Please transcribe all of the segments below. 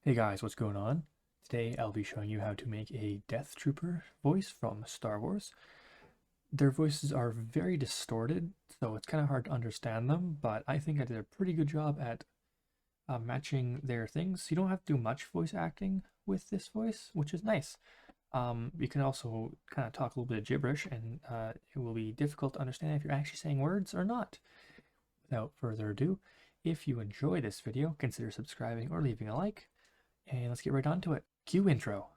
Hey guys, what's going on? Today I'll be showing you how to make a Death Trooper voice from Star Wars. Their voices are very distorted, so it's kind of hard to understand them, but I think I did a pretty good job at matching their things. You don't have to do much voice acting with this voice, which is nice. You can also kind of talk a little bit of gibberish, and it will be difficult to understand if you're actually saying words or not. Without further ado, if you enjoy this video, consider subscribing or leaving a like. And let's get right on to it. Cue intro.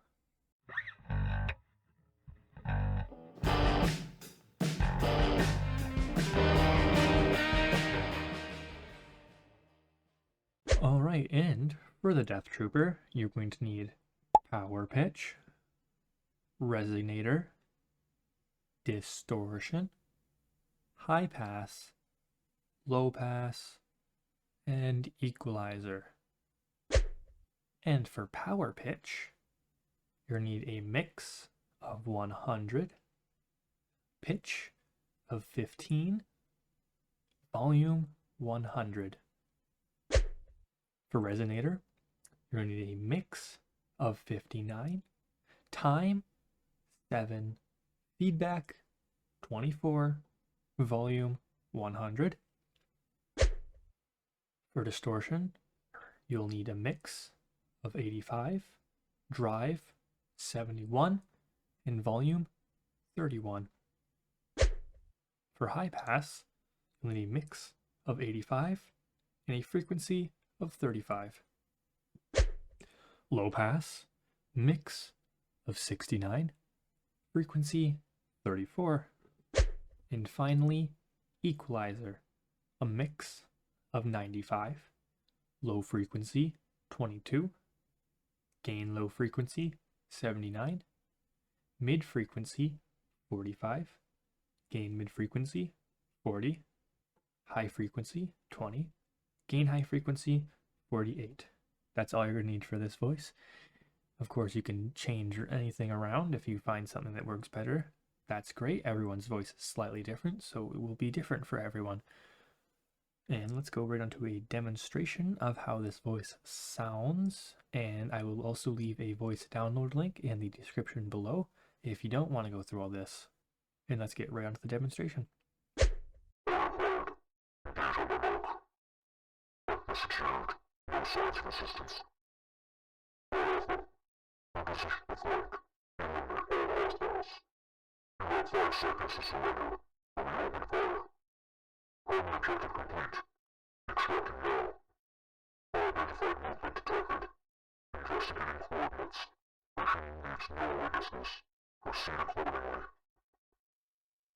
Alright, and for the Death Trooper, you're going to need power pitch, resonator, distortion, high pass, low pass, and equalizer. And for power pitch, you're going to need a mix of 100, pitch of 15, volume 100. For resonator, you're going to need a mix of 59, time 7, feedback 24, volume 100. For distortion, you'll need a mix of 85, drive 71, and volume 31. For high pass, you'll need a mix of 85 and a frequency of 35. Low pass, mix of 69, frequency 34. And finally, equalizer, a mix of 95, low frequency 22, gain low frequency 79, mid frequency 45, gain mid frequency 40, high frequency 20, gain high frequency 48. That's all you're going to need for this voice. Of course, you can change anything around if you find something that works better. That's great. Everyone's voice is slightly different, so it will be different for everyone. And let's go right onto a demonstration of how this voice sounds. And I will also leave a voice download link in the description below if you don't want to go through all this. And let's get right onto the demonstration.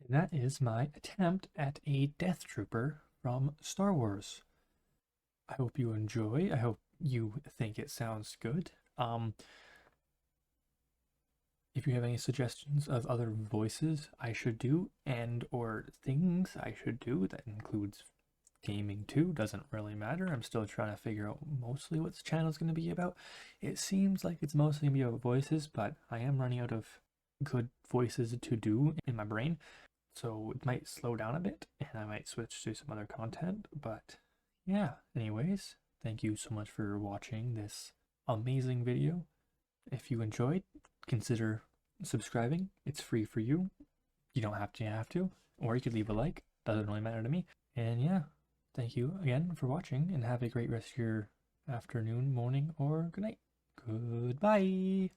And that is my attempt at a Death Trooper from Star Wars. I hope you enjoy. I hope you think it sounds good. If you have any suggestions of other voices I should do and or things I should do, that includes gaming too, doesn't really matter. I'm still trying to figure out mostly what this channel is going to be about. It seems like it's mostly going to be about voices, but I am running out of good voices to do in my brain. So it might slow down a bit and I might switch to some other content. But yeah, anyways, thank you so much for watching this amazing video. If you enjoyed, consider subscribing. It's free for you. You don't have to, or you could leave a like. Doesn't really matter to me. And yeah, thank you again for watching and have a great rest of your afternoon, morning, or good night. Goodbye.